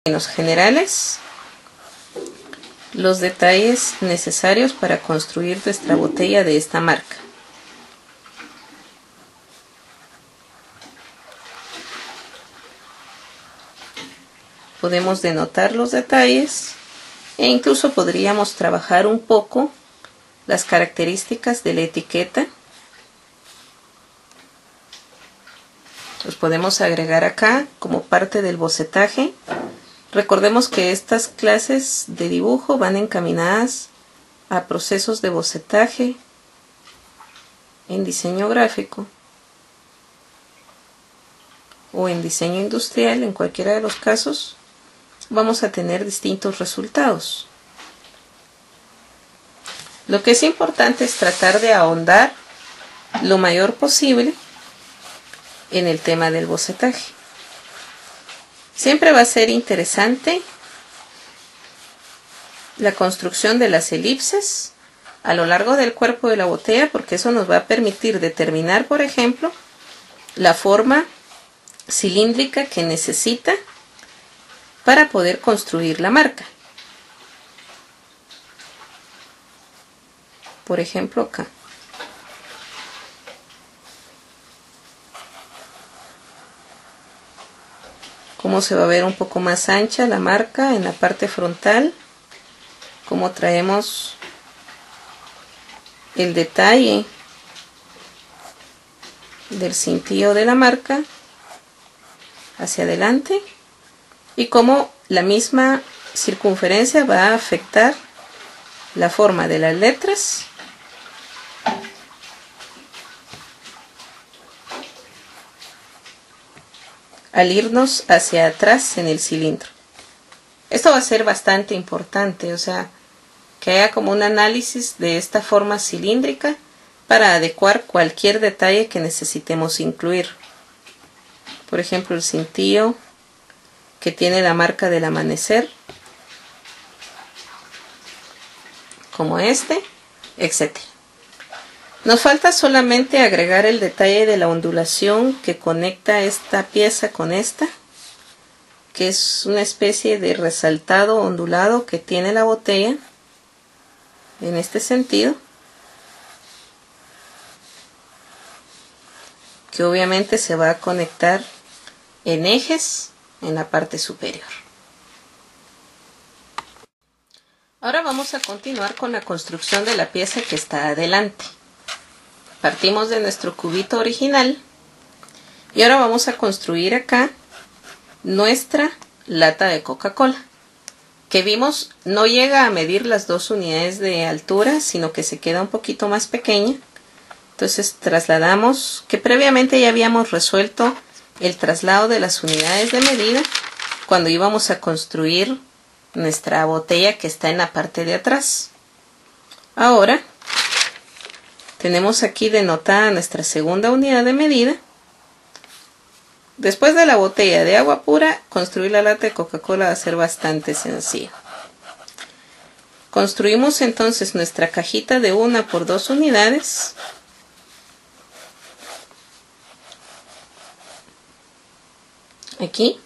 términos generales los detalles necesarios para construir nuestra botella de esta marca. Podemos denotar los detalles e incluso podríamos trabajar un poco las características de la etiqueta. Los podemos agregar acá como parte del bocetaje. Recordemos que estas clases de dibujo van encaminadas a procesos de bocetaje en diseño gráfico o en diseño industrial. En cualquiera de los casos vamos a tener distintos resultados. Lo que es importante es tratar de ahondar lo mayor posible en el tema del bocetaje. Siempre va a ser interesante la construcción de las elipses a lo largo del cuerpo de la botella, porque eso nos va a permitir determinar, por ejemplo, la forma cilíndrica que necesita para poder construir la marca. Por ejemplo, acá. Cómo se va a ver un poco más ancha la marca en la parte frontal. Cómo traemos el detalle del cintillo de la marca hacia adelante. Y cómo la misma circunferencia va a afectar la forma de las letras al irnos hacia atrás en el cilindro. Esto va a ser bastante importante, o sea, que haya como un análisis de esta forma cilíndrica para adecuar cualquier detalle que necesitemos incluir. Por ejemplo, el cintillo que tiene la marca del amanecer, como este, etc. Nos falta solamente agregar el detalle de la ondulación que conecta esta pieza con esta, que es una especie de resaltado ondulado que tiene la botella en este sentido, que obviamente se va a conectar en ejes en la parte superior. Ahora vamos a continuar con la construcción de la pieza que está adelante. Partimos de nuestro cubito original y ahora vamos a construir acá nuestra lata de Coca-Cola, que vimos no llega a medir las 2 unidades de altura, sino que se queda un poquito más pequeña. Entonces trasladamos, que previamente ya habíamos resuelto el traslado de las unidades de medida cuando íbamos a construir nuestra botella que está en la parte de atrás. Ahora tenemos aquí denotada nuestra segunda unidad de medida. Después de la botella de agua pura, construir la lata de Coca-Cola va a ser bastante sencillo. Construimos entonces nuestra cajita de 1 por 2 unidades. Aquí.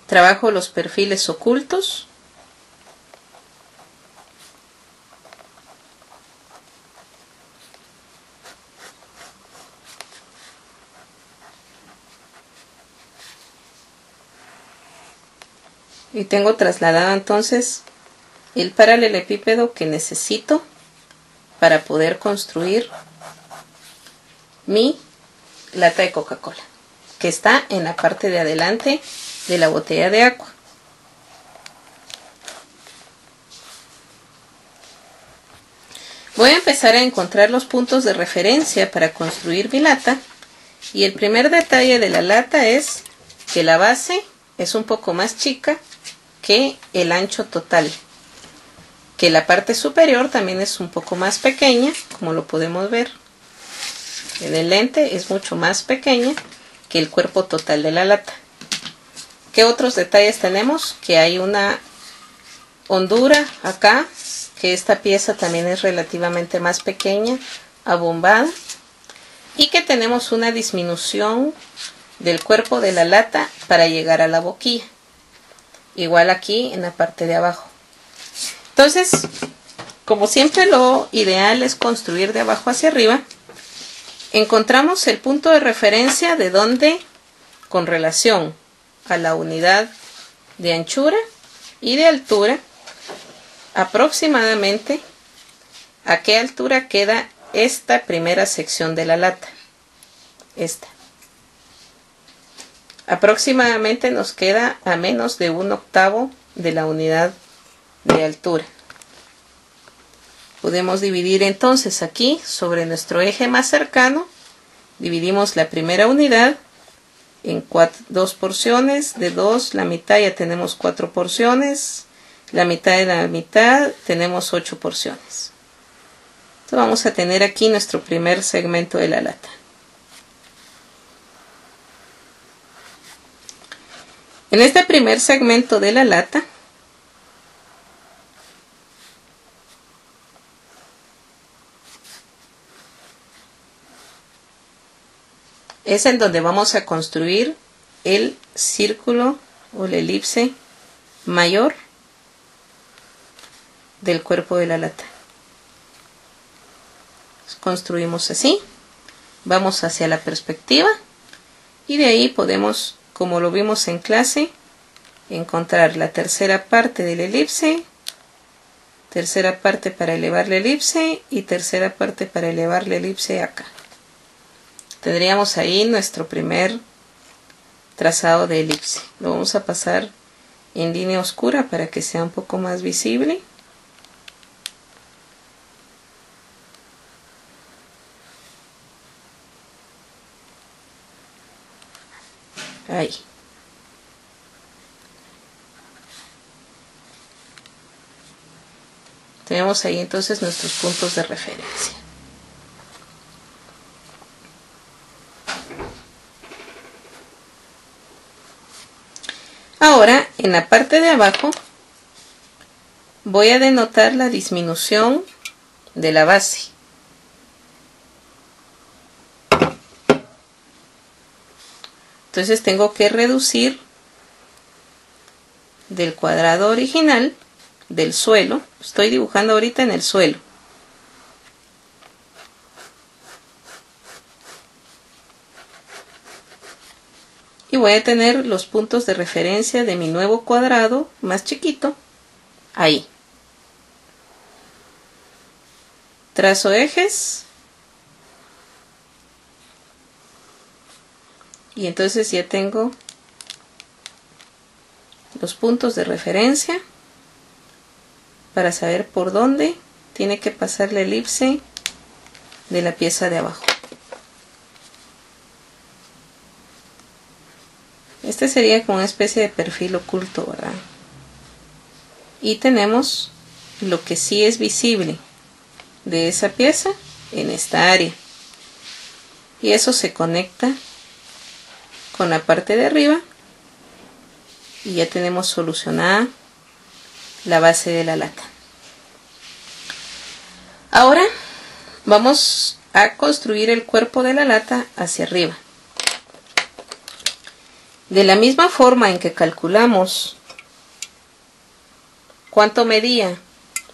Trabajo los perfiles ocultos. Y tengo trasladado entonces el paralelepípedo que necesito para poder construir mi lata de Coca-Cola, que está en la parte de adelante de la botella de agua. Voy a empezar a encontrar los puntos de referencia para construir mi lata, y el primer detalle de la lata es que la base es un poco más chica que el ancho total, que la parte superior también es un poco más pequeña, como lo podemos ver en el lente, es mucho más pequeña que el cuerpo total de la lata. ¿Qué otros detalles tenemos? Que hay una hondura acá, que esta pieza también es relativamente más pequeña, abombada. y que tenemos una disminución del cuerpo de la lata para llegar a la boquilla, igual aquí en la parte de abajo. Entonces, como siempre, lo ideal es construir de abajo hacia arriba. Encontramos el punto de referencia de donde, con relación a la unidad de anchura y de altura, aproximadamente a qué altura queda esta primera sección de la lata. Esta. Aproximadamente nos queda a menos de 1/8 de la unidad de altura. Podemos dividir entonces aquí sobre nuestro eje más cercano. Dividimos la primera unidad en 2 porciones. De 2, la mitad ya tenemos 4 porciones. La mitad de la mitad tenemos 8 porciones. Entonces vamos a tener aquí nuestro primer segmento de la lata. En este primer segmento de la lata es en donde vamos a construir el círculo o la elipse mayor del cuerpo de la lata. Construimos así, vamos hacia la perspectiva y de ahí podemos, como lo vimos en clase, encontrar la tercera parte de la elipse, tercera parte para elevar la elipse y tercera parte para elevar la elipse acá. Tendríamos ahí nuestro primer trazado de elipse. Lo vamos a pasar en línea oscura para que sea un poco más visible. Ahí. Tenemos ahí entonces nuestros puntos de referencia. Ahora, en la parte de abajo, voy a denotar la disminución de la base. Entonces tengo que reducir del cuadrado original, del suelo. Estoy dibujando ahorita en el suelo. Y voy a tener los puntos de referencia de mi nuevo cuadrado más chiquito ahí. Trazo ejes. Y entonces ya tengo los puntos de referencia para saber por dónde tiene que pasar la elipse de la pieza de abajo. Este sería como una especie de perfil oculto, ¿verdad? Y tenemos lo que sí es visible de esa pieza en esta área. Y eso se conecta con la parte de arriba y ya tenemos solucionada la base de la lata. Ahora vamos a construir el cuerpo de la lata hacia arriba. De la misma forma en que calculamos cuánto medía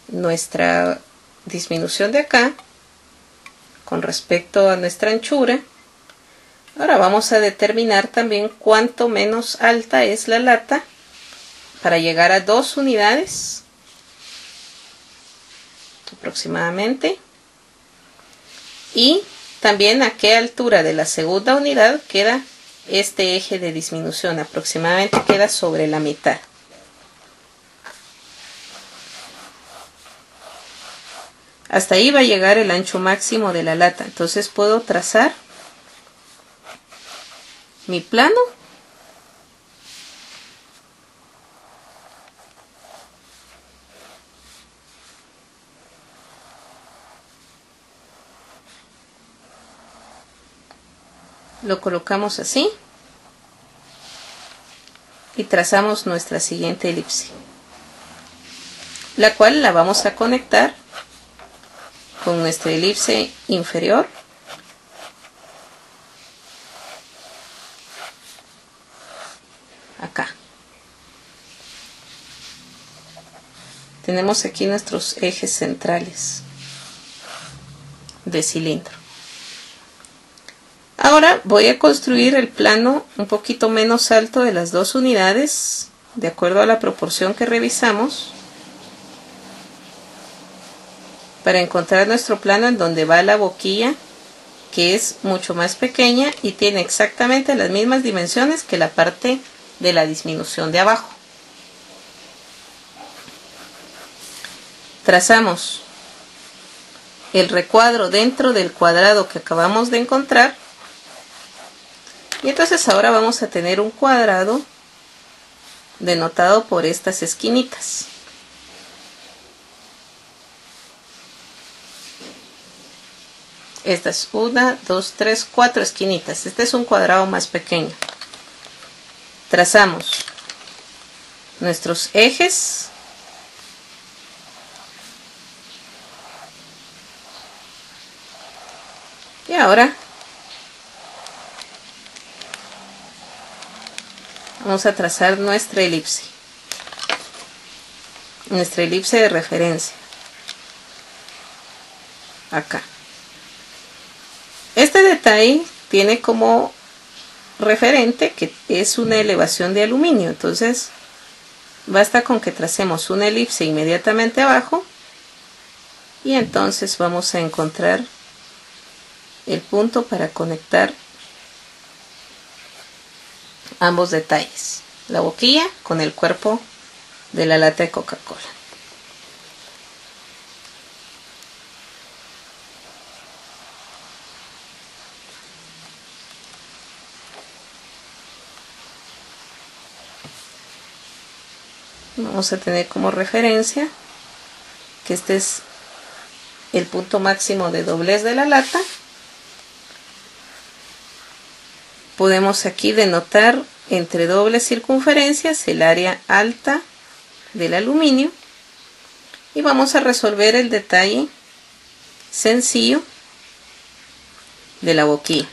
nuestra disminución de acá con respecto a nuestra anchura, ahora vamos a determinar también cuánto menos alta es la lata para llegar a 2 unidades aproximadamente, y también a qué altura de la segunda unidad queda este eje de disminución. Aproximadamente queda sobre la mitad. Hasta ahí va a llegar el ancho máximo de la lata. Entonces puedo trazar mi plano lo colocamos así y trazamos nuestra siguiente elipse, la cual la vamos a conectar con nuestra elipse inferior tenemos aquí nuestros ejes centrales de cilindro. Ahora voy a construir el plano un poquito menos alto de las dos unidades, de acuerdo a la proporción que revisamos, para encontrar nuestro plano en donde va la boquilla, que es mucho más pequeña y tiene exactamente las mismas dimensiones que la parte de la disminución de abajo. Trazamos el recuadro dentro del cuadrado que acabamos de encontrar, y entonces ahora vamos a tener un cuadrado denotado por estas esquinitas. Estas 1, 2, 3, 4 esquinitas. Este es un cuadrado más pequeño. Trazamos nuestros ejes. Y ahora vamos a trazar nuestra elipse de referencia. Acá. Este detalle tiene como referente que es una elevación de aluminio, entonces basta con que tracemos una elipse inmediatamente abajo y entonces vamos a encontrar el punto para conectar ambos detalles, la boquilla con el cuerpo de la lata de Coca-Cola. Vamos a tener como referencia que este es el punto máximo de doblez de la lata. Podemos aquí denotar entre dobles circunferencias el área alta del aluminio y vamos a resolver el detalle sencillo de la boquilla,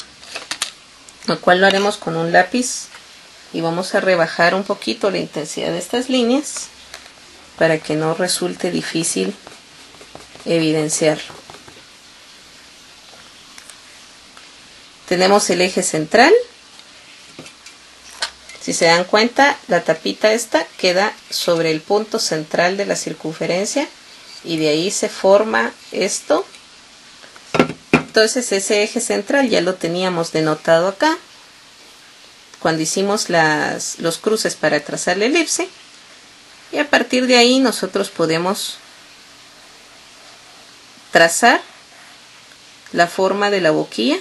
lo cual lo haremos con un lápiz y vamos a rebajar un poquito la intensidad de estas líneas para que no resulte difícil evidenciarlo. Tenemos el eje central. Si se dan cuenta, la tapita esta queda sobre el punto central de la circunferencia y de ahí se forma esto. Entonces ese eje central ya lo teníamos denotado acá cuando hicimos los cruces para trazar la elipse, y a partir de ahí nosotros podemos trazar la forma de la boquilla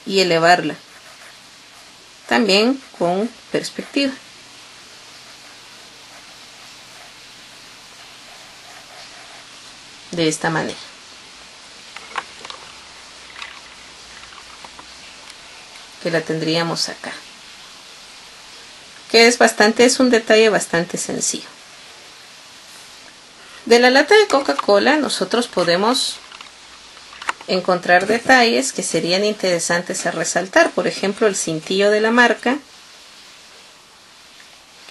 y elevarla también con perspectiva. De esta manera. Que la tendríamos acá. Que es un detalle bastante sencillo. De la lata de Coca-Cola nosotros podemos encontrar detalles que serían interesantes a resaltar. Por ejemplo, el cintillo de la marca,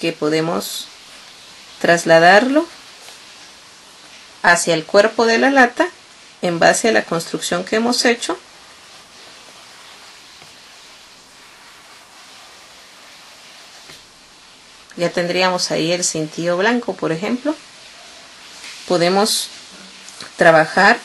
que podemos trasladarlo hacia el cuerpo de la lata en base a la construcción que hemos hecho. Ya tendríamos ahí el cintillo blanco, por ejemplo. Podemos trabajar